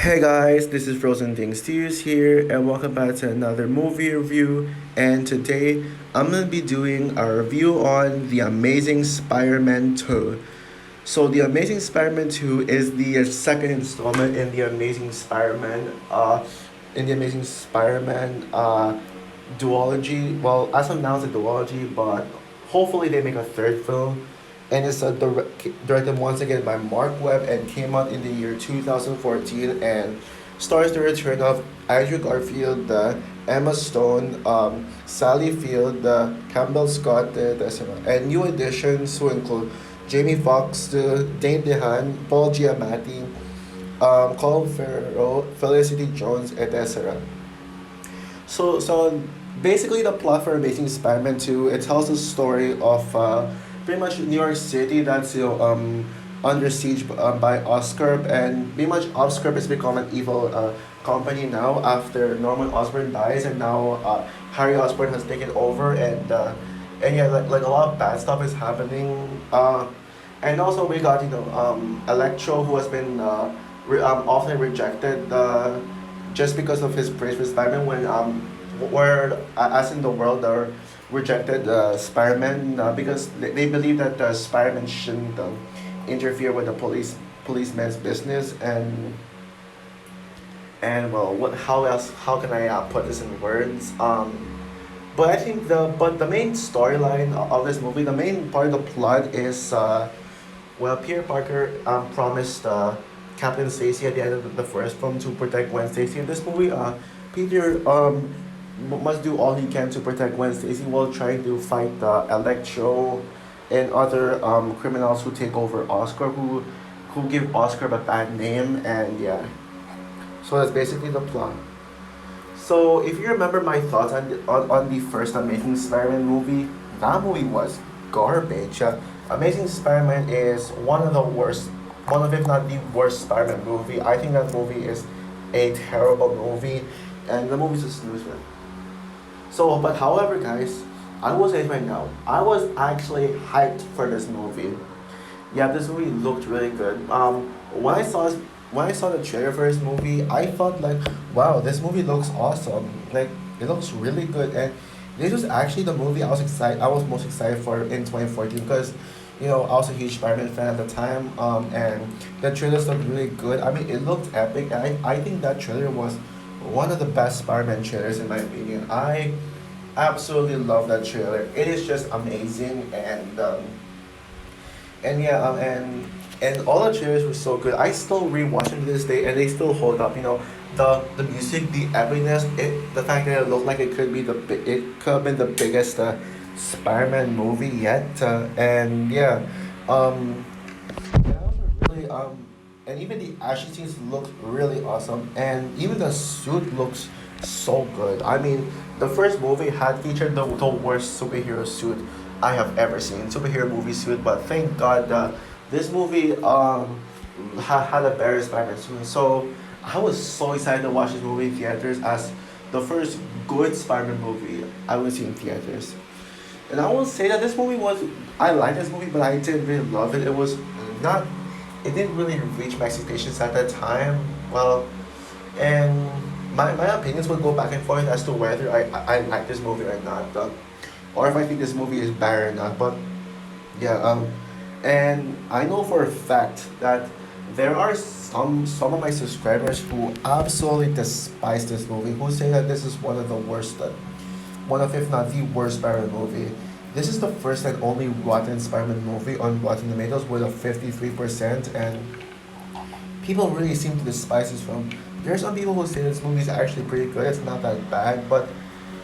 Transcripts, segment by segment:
Hey guys, this is Frozen Things Tears here, and welcome back to another movie review. And today I'm gonna be doing a review on The Amazing Spider-Man 2. So, The Amazing Spider-Man 2 is the second installment in the Amazing Spider-Man, duology. Well, as of now, it's a duology, but hopefully they make a third film. And it's directed once again by Mark Webb and came out in the year 2014 and stars the return of Andrew Garfield, Emma Stone, Sally Field, Campbell Scott, and new additions who include Jamie Foxx, Dane DeHaan, Paul Giamatti, Colin Farrell, Felicity Jones, etc. So basically, the plot for Amazing Spider-Man 2, it tells the story of pretty much New York City that's under siege by Oscorp, and pretty much Oscorp has become an evil company now after Norman Osborn dies, and now Harry Osborn has taken over, and yeah, like a lot of bad stuff is happening. And also we got Electro, who has been often rejected just because of his praise for Spider-Man when where as in the world are rejected Spider-Man because they believe that Spider-Man shouldn't interfere with the policeman's business, and well, what how can I put this in words, but I think the main storyline of this movie, the main part of the plot is well, Peter Parker promised Captain Stacy at the end of the first film to protect Gwen Stacy. In this movie, Peter must do all he can to protect Gwen Stacy while trying to fight Electro and other criminals who take over Oscar, who give Oscar a bad name, and yeah. So that's basically the plot. So if you remember my thoughts on the first Amazing Spider-Man movie, that movie was garbage. Amazing Spider-Man is one of the worst, one of if not the worst Spider-Man movie. I think that movie is a terrible movie, and the movie's a snooze fest. So, but however, guys, I will say it right now, I was actually hyped for this movie. Yeah, this movie looked really good. When I saw the trailer for this movie, I felt like, wow, this movie looks awesome. Like it looks really good, and this was actually the movie I was most excited for in 2014 because, I was a huge Spider-Man fan at the time. And the trailers looked really good. I mean, it looked epic, and I think that trailer was one of the best Spider-Man trailers in my opinion. I absolutely love that trailer. It is just amazing, and yeah, and all the trailers were so good. I still rewatch them to this day, and they still hold up. The music, the epicness, the fact that it looked like it could have been the biggest Spider-Man movie yet, and yeah, and I also really and even the action scenes look really awesome, and even the suit looks so good. I mean, the first movie had featured the worst superhero suit I have ever seen, superhero movie suit, but thank God this movie had a better Spider-Man suit. So I was so excited to watch this movie in theaters as the first good Spider-Man movie I would see in theaters. And I will say that this movie was, I liked this movie, but I didn't really love it. It was not, it didn't really reach my expectations at that time. Well, and my opinions would go back and forth as to whether I like this movie or not, or if I think this movie is bad or not. But yeah, and I know for a fact that there are some of my subscribers who absolutely despise this movie, who say that this is one of the worst, one of if not the worst Spider-Man movie. This is the first and only Rotten Spider-Man movie on Rotten Tomatoes with a 53%, and people really seem to despise this film. There are some people who say this movie is actually pretty good. It's not that bad, but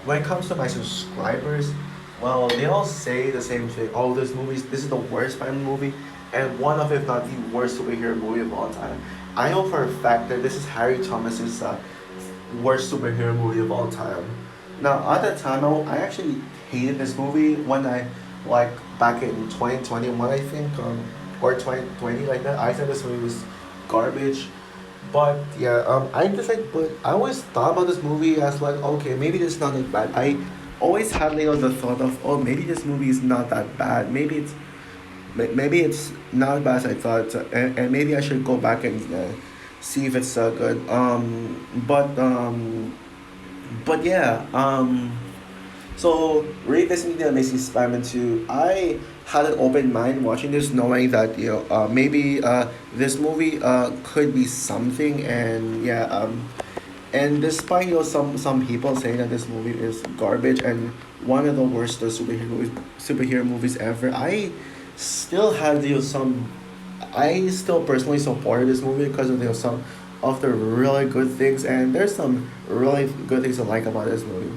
when it comes to my subscribers, well, they all say the same thing. Oh, this is the worst Spider-Man movie, and one of if not the worst superhero movie of all time. I know for a fact that this is Harry Thomas's worst superhero movie of all time. Now, at that time, I actually hated this movie when like, back in 2021, I think, or 2020, like that. I said this movie was garbage. But yeah, but I always thought about this movie as like, okay, maybe this is not that bad. I always had the thought of, oh, maybe this movie is not that bad. Maybe it's not as bad as I thought, and maybe I should go back and see if it's good. But yeah. So revisiting the Amazing Spider-Man 2, I had an open mind watching this, knowing that maybe this movie could be something, and yeah, and despite some people saying that this movie is garbage and one of the worst superhero movies ever, still had some. I still personally supported this movie because of some of the really good things, and there's some really good things to like about this movie.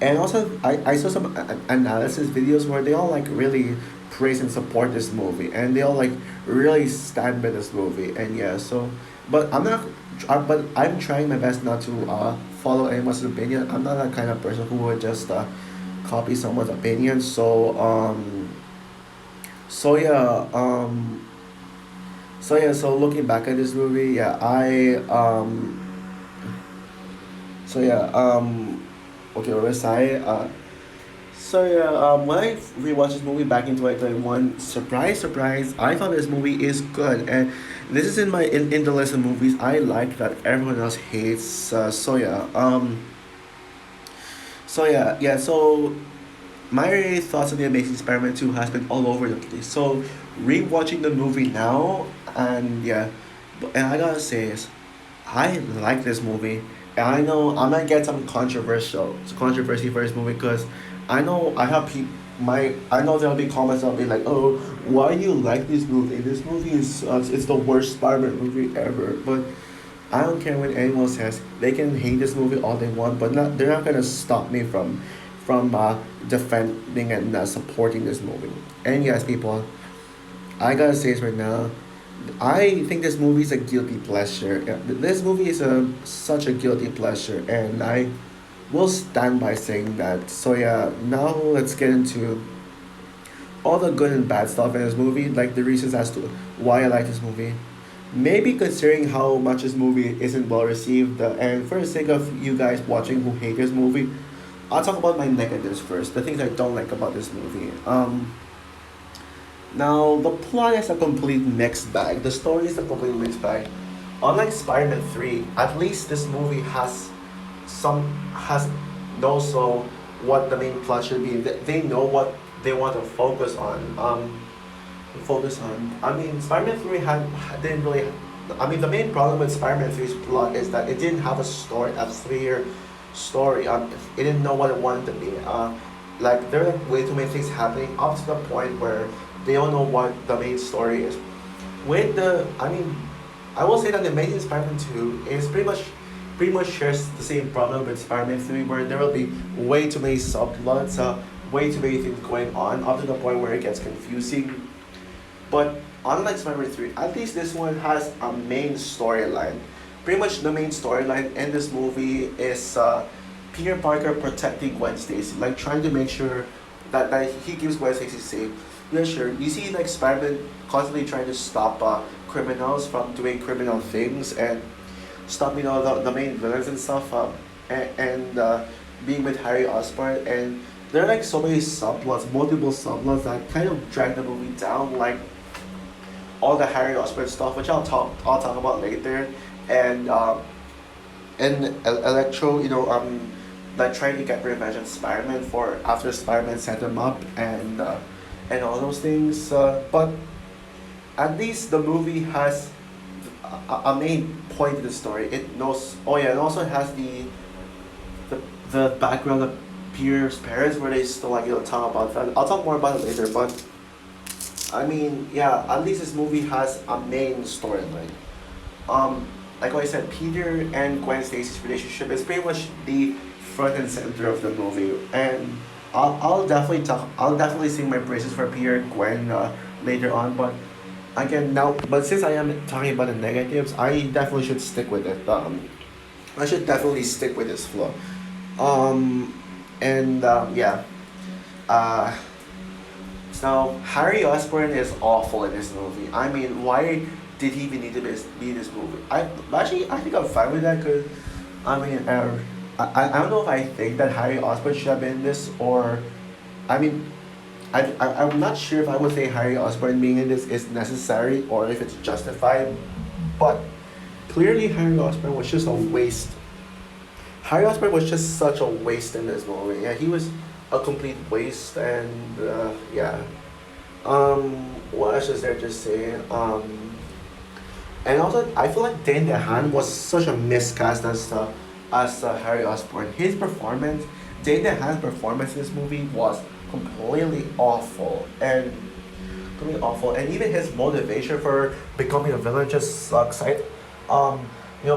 And also, I saw some analysis videos where they all like really praise and support this movie, and they all like really stand by this movie. And yeah, so, but I'm not, but I'm trying my best not to follow anyone's opinion. I'm not that kind of person who would just copy someone's opinion. So yeah, so looking back at this movie, yeah, so yeah, okay, what was I? So yeah, when I rewatched this movie back in 2021, surprise, surprise, I thought this movie is good, and this is in the list of movies I like that everyone else hates. So my thoughts on the Amazing Spider-Man 2 has been all over the place. So rewatching the movie now, and yeah, and I gotta say is, I like this movie, and I know I might get some controversy for this movie because I know I have I know there'll be comments that'll be like, oh, why do you like this movie? This movie is it's the worst Spider-Man movie ever. But I don't care what anyone says. They can hate this movie all they want, but they're not gonna stop me from defending and supporting this movie. And yes, people, I gotta say this right now. I think this movie is a guilty pleasure. Yeah, this movie is such a guilty pleasure, and I will stand by saying that. So yeah, now let's get into all the good and bad stuff in this movie, like the reasons as to why I like this movie. Maybe considering how much this movie isn't well received, and for the sake of you guys watching who hate this movie, I'll talk about my negatives first. The things I don't like about this movie. Now the plot is a complete mixed bag. The story is a complete mixed bag. Unlike Spider-Man 3, at least this movie some has knows so what the main plot should be. They know what they want to focus on. I mean, Spider-Man 3 didn't really. I mean, the main problem with Spider-Man 3's plot is that it didn't have a clear story. It didn't know what it wanted to be. Like there are way too many things happening up to the point where they don't know what the main story is. I mean, I will say that the Amazing Spider-Man 2 is pretty much shares the same problem with Spider-Man 3, where there will be way too many subplots, way too many things going on, up to the point where it gets confusing. But unlike Spider-Man 3, at least this one has a main storyline. Pretty much the main storyline in this movie is Peter Parker protecting Gwen Stacy, like trying to make sure that he keeps Gwen Stacy safe. Yeah, sure. You see, like Spider-Man constantly trying to stop criminals from doing criminal things and stop the main villains and stuff and being with Harry Osborn, and there are like so many subplots, multiple subplots that kind of drag the movie down, like all the Harry Osborn stuff, which I'll talk about later, and Electro, like trying to get revenge on Spider-Man for after Spider-Man set him up and all those things. But at least the movie has a main point in the story. It knows. Oh yeah, it also has the the background of Peter's parents, where they still like talk about that. I'll talk more about it later, but I mean, yeah, at least this movie has a main storyline. Like I said, Peter and Gwen Stacy's relationship is pretty much the front and center of the movie, and I'll definitely sing my praises for Peter and Gwen later on, but again now, but since I am talking about the negatives, I definitely should stick with it. I should definitely stick with this flow. Um, and yeah. Uh, so Harry Osborn is awful in this movie. I mean, why did he even need to be in this movie? I think I'm fine with that because, I mean, I don't know if I think that Harry Osborn should have been in this, or, I mean, I'm not sure if I would say Harry Osborn being in this is necessary or if it's justified, but clearly Harry Osborn was just a waste. Harry Osborn was just such a waste in this movie. Yeah, he was a complete waste, and yeah. What else is there to say? And also, I feel like Dan DeHaan was such a miscast as Harry Osborn. His performance, Dan DeHaan's performance in this movie was completely awful, and completely awful. And even his motivation for becoming a villain just sucks.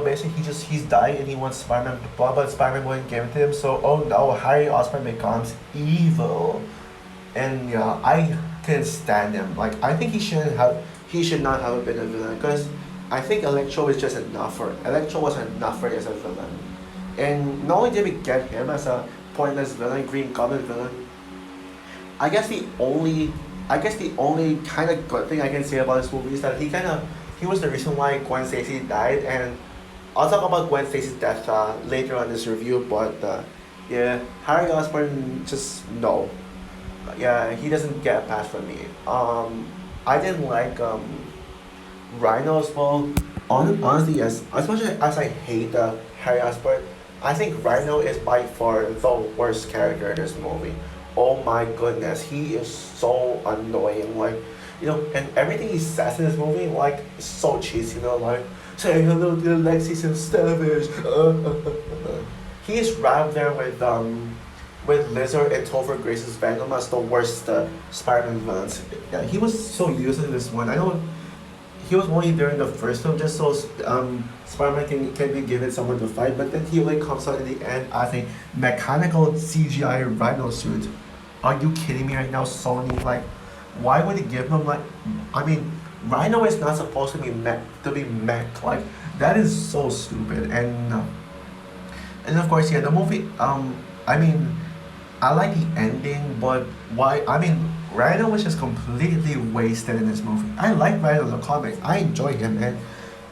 Basically he's dying and he wants Spider-Man, but Spider-Man wouldn't give it to him. So oh no, Harry Osborn becomes evil, and yeah, I can't stand him. Like I think he should not have been a villain because I think Electro was enough for as a villain, and not only did we get him as a pointless villain, Green Goblin villain. I guess the only I guess the only kind of good thing I can say about this movie is that he was the reason why Gwen Stacy died, and I'll talk about Gwen Stacy's death later on this review. But yeah, Harry Osborn just no, yeah, he doesn't get a pass from me. I didn't like Rhino as well. Honestly, as much as I hate Harry Osborn, I think Rhino is by far the worst character in this movie. Oh my goodness, he is so annoying. Like, and everything he says in this movie, like, is so cheesy. Like, say hello to Alexis and Savage. He is right up there with Lizard and Topher Grace's Venom as the worst Spider-Man villains. Yeah, he was so useless in this one. I know he was only there in the first film just so Spider-Man can be given someone to fight, but then he only comes out in the end as a mechanical CGI Rhino suit. Are you kidding me right now, Sony? Like, why would he give him like? I mean, Rhino is not supposed to be mech. Like, that is so stupid. And of course, yeah, the movie. I mean, I like the ending, but why? I mean, Rhino was just completely wasted in this movie. I like Rhino in the comics. I enjoy him, and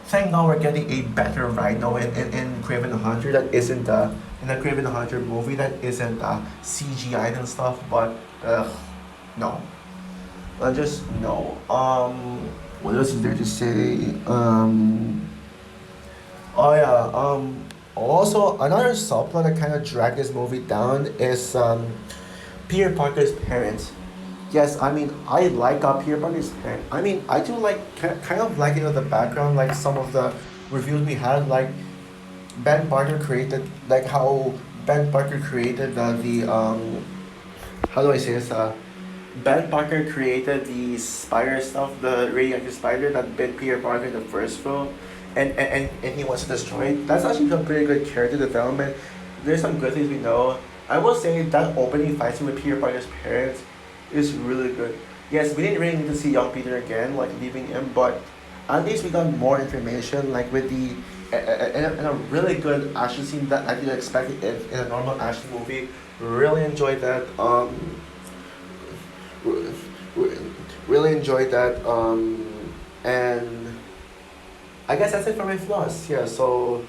thank God we're getting a better Rhino in Kraven the Hunter that isn't in the Kraven the Hunter movie that isn't CGI and stuff. But no, just no. What else is there to say? Oh yeah. Also, another subplot that kind of dragged this movie down is Peter Parker's parents. Yes, I mean I like Peter Parker's parents. I mean I do like kind of like the background, like some of the reviews we had, like Ben Parker created, like how Ben Parker created the how do I say this Ben Parker created the spider stuff, the radioactive spider that bit Peter Parker in the first film, and he wants to destroy it. That's actually a pretty good character development. There's some good things we know. I will say that opening fight scene with Peter Parker's parents is really good. Yes, we didn't really need to see young Peter again, like leaving him, but at least we got more information, like with the and a really good action scene that I didn't expect in a normal action movie. Really enjoyed that. Re- re- really enjoyed that. And I guess that's it for my flaws. Yeah. So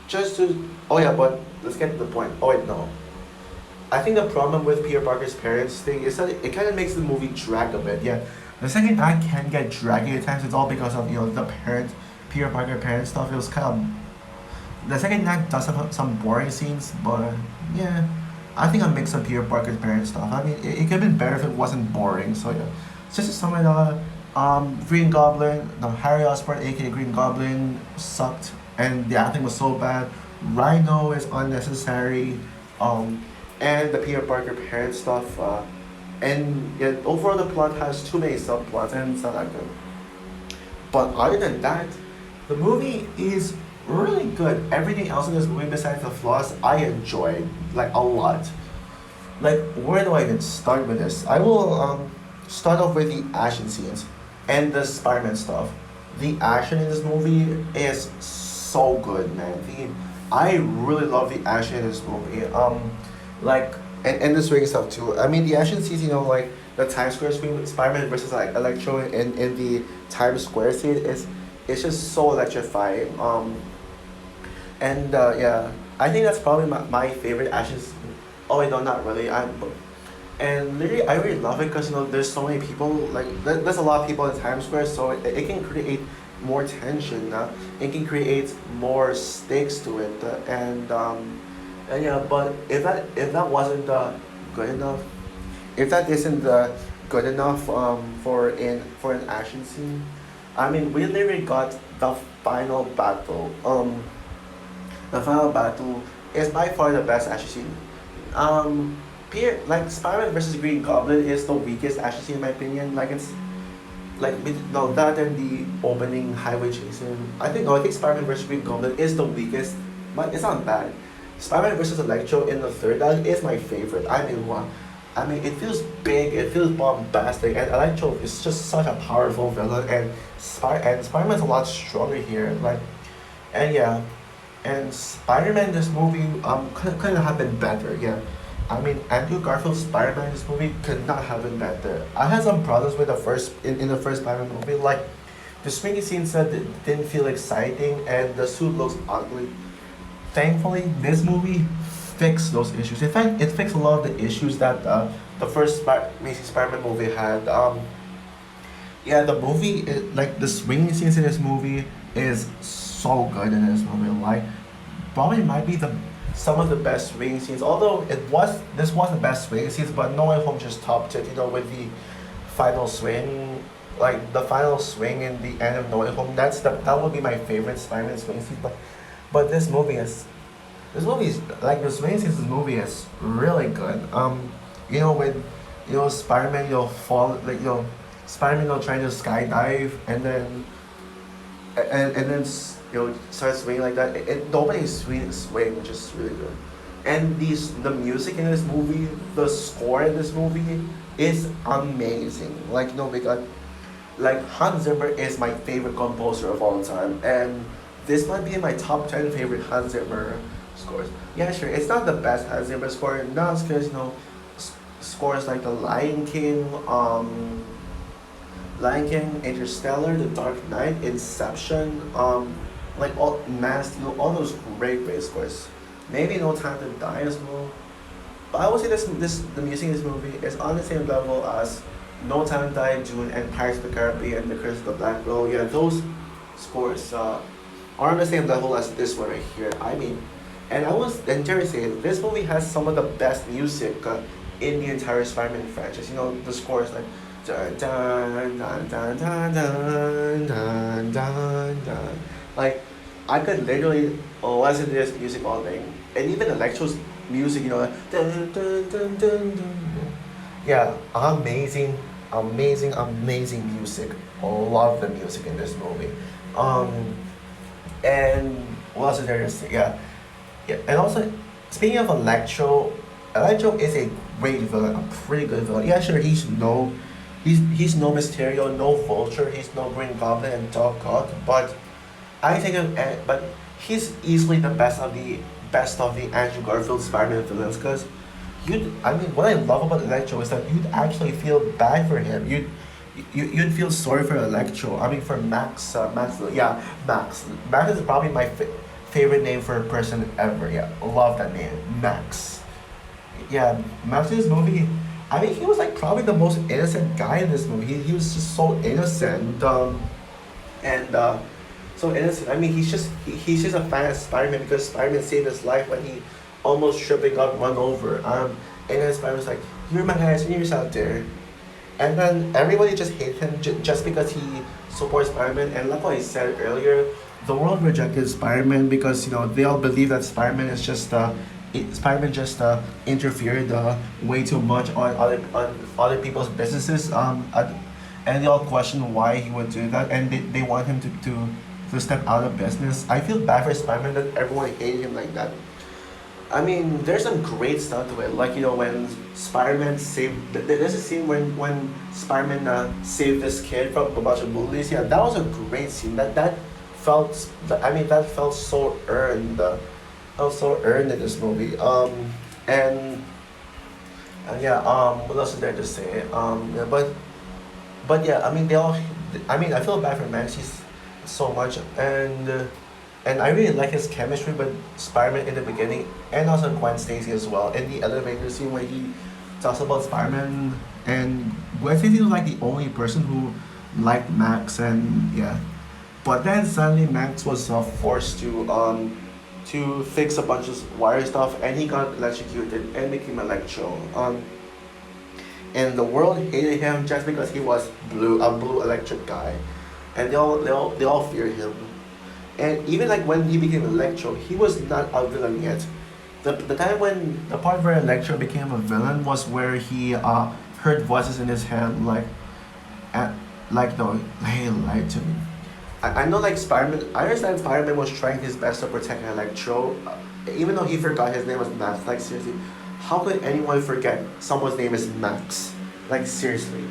just to oh yeah, but let's get to the point. Oh wait, no. I think the problem with Peter Parker's parents thing is that it kind of makes the movie drag a bit. Yeah, the second act can get draggy at times. It's all because of the Peter Parker parent stuff. It was kind of the second act does have some boring scenes, but yeah, I think a mix of Peter Parker's parent stuff. I mean, it could have been better if it wasn't boring. So yeah, just to sum it up, Green Goblin, no Harry Osborn, aka Green Goblin, sucked, and the acting was so bad. Rhino is unnecessary. Um, and the Peter Parker parent stuff. And yeah, overall the plot has too many subplots and it's not that good. But other than that, the movie is really good. Everything else in this movie besides the flaws, I enjoyed like a lot. Like, where do I even start with this? I will start off with the action scenes and the Spider-Man stuff. The action in this movie is so good, man. I really love the action in this movie. Like and the swing stuff too. I mean the action scenes, like the Times Square scene with Spider-Man versus like Electro in the Times Square scene is it's just so electrifying. And yeah, I think that's probably my favorite action scene. Oh wait, no, not really. And literally I really love it because there's so many people, like there's a lot of people in Times Square, so it can create more tension. It can create more stakes to it, and yeah. But if that wasn't good enough, if that isn't good enough for an action scene, I mean, we literally got the final battle. The final battle is by far the best action scene. Like Spider-Man versus Green Goblin is the weakest action scene in my opinion. Like it's like no, that and the opening highway chase scene. I think Spider-Man versus Green Goblin is the weakest, but it's not bad. Spider-Man versus Electro in the third act is my favorite. I mean, it feels big, it feels bombastic, and Electro is just such a powerful villain, and Spider-Man's a lot stronger here. And yeah, and Spider-Man this movie couldn't have been better. Yeah, I mean Andrew Garfield's Spider-Man in this movie could not have been better. I had some problems with in the first Spider-Man movie, like the swinging scenes that didn't feel exciting, and the suit looks ugly. Thankfully, this movie fixed those issues. In fact, it fixed a lot of the issues that the first Amazing Spider-Man movie had. Yeah, the movie, like the swinging scenes in this movie is so good in this movie. Like, probably might be the some of the best swinging scenes. Although this was the best swinging scenes, but No Way Home just topped it. You know, with the final swing, like the final swing in the end of No Way Home. That would be my favorite Spider-Man swing scene. But this movie is like the swing scenes. This movie is really good. When Spider-Man, fall like Spider-Man, trying to skydive, and then start swinging like that. The opening swing, which is really good. And the music in this movie, the score in this movie is amazing. Like because like Hans Zimmer is my favorite composer of all time, and this might be in my top 10 favorite Hans Zimmer scores. Yeah, sure, it's not the best Hans Zimmer score, not as good as scores like The Lion King, Interstellar, The Dark Knight, Inception, like all Man of Steel, all those great scores. Maybe No Time to Die as well. But I would say the music in this movie is on the same level as No Time to Die, Dune, and Pirates of the Caribbean, The Curse of the Black Pearl. Yeah, those scores are on the same level as this one right here. I mean, and I was and Jerry said this movie has some of the best music in the entire Spider-Man franchise. The scores like dun dun dun dun dun dun dun dun dun. Like I could literally listen to this music all day, and even Electro's music. Like, dun dun dun dun dun. Yeah, amazing music. Love the music in this movie. And what else is there to say? Yeah, yeah. And also, speaking of Electro is a great villain, a pretty good villain. Yeah, sure, he's no Mysterio, no Vulture, he's no Green Goblin and Doc Ock, but but he's easily the best of the Andrew Garfield Spider-Man villains. Because what I love about Electro is that you'd actually feel bad for him. You'd feel sorry for Electro. I mean, for Max, yeah, Max. Max is probably my favorite name for a person ever. Yeah, love that name, Max. Yeah, Max in this movie. I mean, he was like probably the most innocent guy in this movie. He was just so innocent, and so innocent. I mean, he's just a fan of Spider-Man because Spider-Man saved his life when he almost tripped and got run over. And then Spider-Man's like, "You're my guy, seniors out there." And then everybody just hates him just because he supports Spider-Man. And like what I said earlier, the world rejected Spider-Man because they all believe that Spider-Man just interfered way too much on other people's businesses. And they all question why he would do that, and they want him to step out of business. I feel bad for Spider-Man that everyone hated him like that. I mean, there's some great stuff to it. Like, when Spider-Man saved. There's a scene when Spider-Man saved this kid from a bunch of bullies. Yeah, that was a great scene. That felt. I mean, that felt so earned. Felt so earned in this movie. And yeah. What else is there to say? Yeah, but yeah. I mean, they all. I mean, I feel bad for Manchis so much, and I really like his chemistry with Spider-Man in the beginning, and also Gwen Stacy as well. In the elevator scene where he talks about Spider-Man, and Gwen Stacy was like the only person who liked Max, and yeah, But then suddenly Max was forced to fix a bunch of wire stuff, and he got electrocuted and became Electro. And the world hated him just because he was a blue electric guy, and they all feared him. And even like when he became Electro, he was not a villain yet. The time when the part where Electro became a villain was where he heard voices in his head at, like no, hey, lied to me. I know like Spider-Man. I understand Spider-Man was trying his best to protect Electro, even though he forgot his name was Max. Like seriously, how could anyone forget someone's name is Max? Like seriously.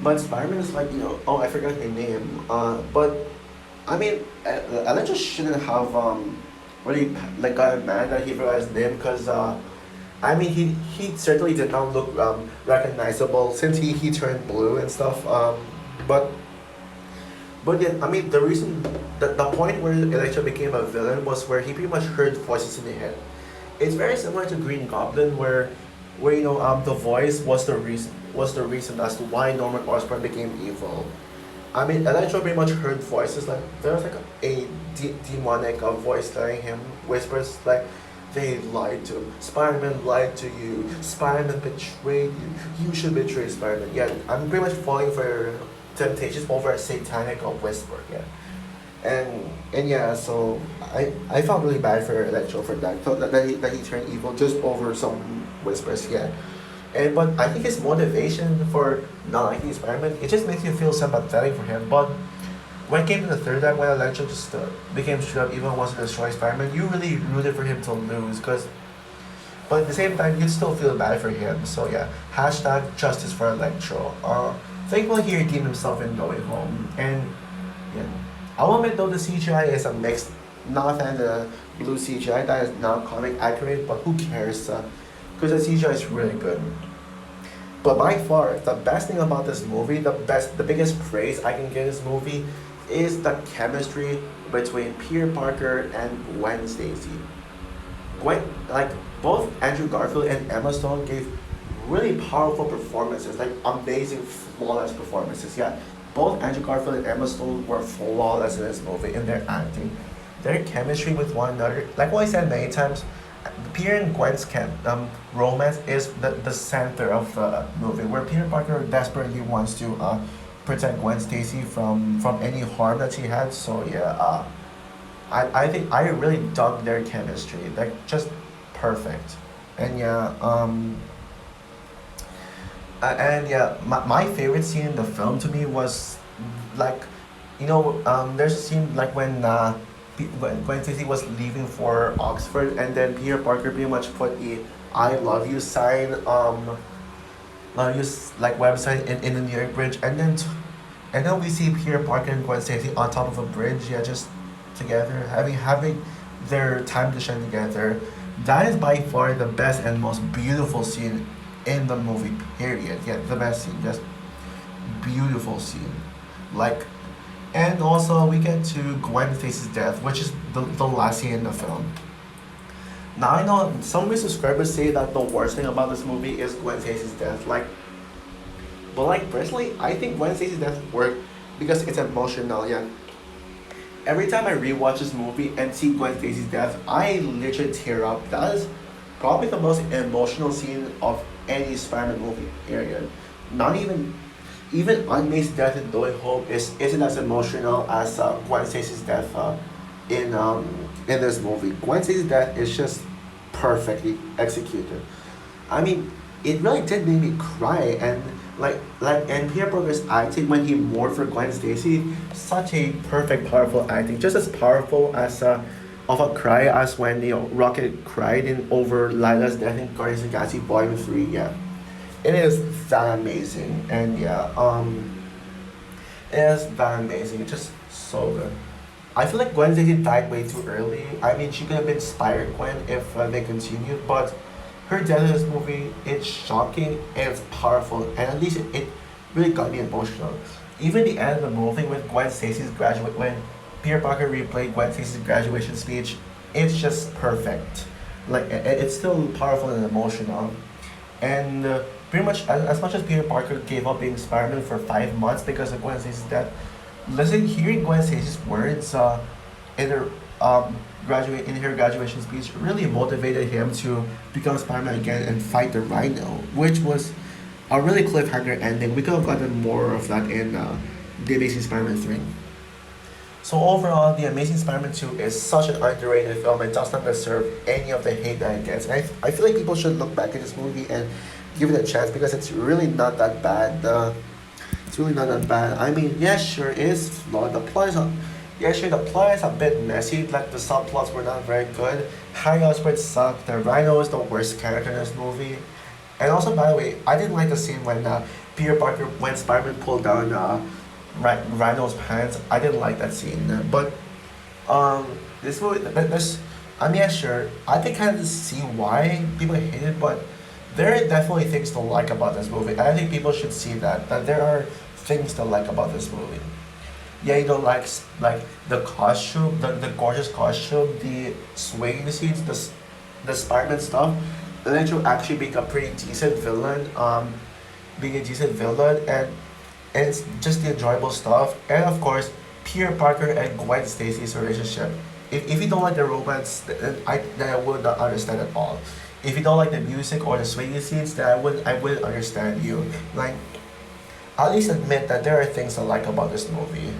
But Spider-Man is like oh, I forgot his name. But I mean, Electro shouldn't have really like got mad that he forgot his name because I mean he certainly did not look recognizable since he turned blue and stuff. But but yeah, I mean the point where Electro became a villain was where he pretty much heard voices in the head. It's very similar to Green Goblin where the voice was the reason as to why Norman Osborn became evil. I mean, Electro pretty much heard voices like there was like a demonic voice telling him whispers like they lied to him. Spider-Man lied to you. Spider-Man betrayed you. You should betray Spider-Man. Yeah, I'm pretty much falling for temptations over a satanic whisper. Yeah, and yeah, so I felt really bad for Electro for that. Felt that he turned evil just over some whispers. Yeah. And but I think his motivation for not liking Spider-Man, it just makes you feel sympathetic for him. But when it came to the third time, when Electro just became straight up evil and wants to destroy Spider-Man, you really rooted for him to lose. But at the same time, you'd still feel bad for him. So yeah, hashtag justice for Electro. Thankfully, he redeemed himself in going home. And yeah, I'll admit though the CGI is a mixed. Not a fan of the blue CGI that is not comic accurate, but who cares? Because the CGI is really good. But by far, the best thing about this movie, the biggest praise I can give this movie, is the chemistry between Peter Parker and Gwen Stacy. Like both Andrew Garfield and Emma Stone gave really powerful performances, like amazing, flawless performances. Yeah, both Andrew Garfield and Emma Stone were flawless in this movie in their acting, their chemistry with one another. Like what I said many times, Peter and Gwen's romance is the center of the movie, where Peter Parker desperately wants to protect Gwen Stacy from any harm that she had. So yeah, I think I really dug their chemistry, like just perfect. And yeah, and yeah, my favorite scene in the film to me was like, there's a scene like when Gwen Stacy was leaving for Oxford, and then Peter Parker pretty much put the "I love you" sign, love you like website in the New York Bridge, and then we see Peter Parker and Gwen Stacy on top of a bridge, yeah, just together, having their time to shine together. That is by far the best and most beautiful scene in the movie. Period. Yeah, the best scene, just beautiful scene, like. And also, we get to Gwen Stacy's death, which is the last scene in the film. Now, I know some of my subscribers say that the worst thing about this movie is Gwen Stacy's death. But personally, I think Gwen Stacy's death worked because it's emotional. Yeah. Every time I rewatch this movie and see Gwen Stacy's death, I literally tear up. That is probably the most emotional scene of any Spider-Man movie. Period. Not even Aunt May's death in No Way Home isn't as emotional as Gwen Stacy's death in this movie. Gwen Stacy's death is just perfectly executed. I mean, it really did make me cry, and and Peter Parker's acting when he mourned for Gwen Stacy, such a perfect, powerful acting, just as powerful as of a cry as when Rocket cried in over Lila's death in Guardians of the Galaxy Volume 3. Yeah, it is that amazing, and yeah, it is that amazing. It's just so good. I feel like Gwen Stacy died way too early. I mean, she could have been Spider-Gwen if they continued, but her death in this movie, it's shocking and it's powerful, and at least it really got me emotional. Even the end of the movie with Gwen Stacy's graduate, when Peter Parker replayed Gwen Stacy's graduation speech, it's just perfect. Like, it's still powerful and emotional. And pretty much, as much as Peter Parker gave up being Spider-Man for 5 months because of Gwen Stacy's death, Listen, hearing Gwen Stacy's words in her graduation speech really motivated him to become Spider-Man again and fight the Rhino, which was a really cliffhanger ending. We could have gotten more of that in the Amazing Spider-Man 3. So overall, The Amazing Spider-Man 2 is such an underrated film and does not deserve any of the hate that it gets. And I feel like people should look back at this movie and give it a chance because it's really not that bad. It's really not that bad. I mean, yeah, sure, it is flawed. Yeah, sure, the plot is a bit messy. Like the subplots were not very good. Harry Osborn sucked. The Rhino is the worst character in this movie. And also, by the way, I didn't like the scene when Peter Parker, when Spider-Man pulled down Rhino's pants. I didn't like that scene. But this movie, there's, I mean, yeah, sure, I can kind of see why people hate it, but there are definitely things to like about this movie. And I think people should see that there are things to like about this movie. Yeah, you don't like the costume, the gorgeous costume, the swing scenes, the Spider-Man stuff. And then to actually being a pretty decent villain, being a decent villain, and it's just the enjoyable stuff. And of course, Peter Parker and Gwen Stacy's relationship. If you don't like the romance, then I would not understand at all. If you don't like the music or the swinging scenes, then I wouldn't understand you. Like, at least admit that there are things I like about this movie.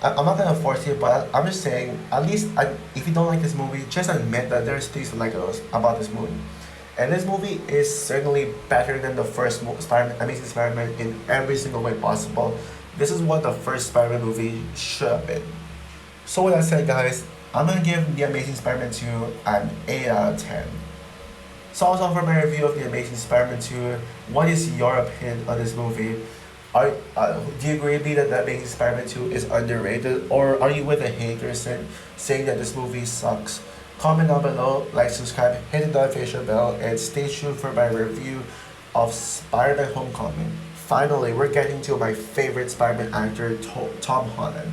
I'm not gonna force you, but I'm just saying, at least if you don't like this movie, just admit that there's things to like about this movie. And this movie is certainly better than the first Spider-Man, Amazing Spider-Man in every single way possible. This is what the first Spider-Man movie should have been. So with that said, guys, I'm gonna give The Amazing Spider-Man 2 an 8 out of 10. So also for my review of The Amazing Spider-Man 2, what is your opinion on this movie? Do you agree with me that The Amazing Spider-Man 2 is underrated? Or are you with the haters and saying that this movie sucks? Comment down below, like, subscribe, hit the notification bell, and stay tuned for my review of Spider-Man Homecoming. Finally, we're getting to my favorite Spider-Man actor, Tom Holland.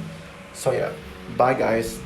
So yeah, bye guys.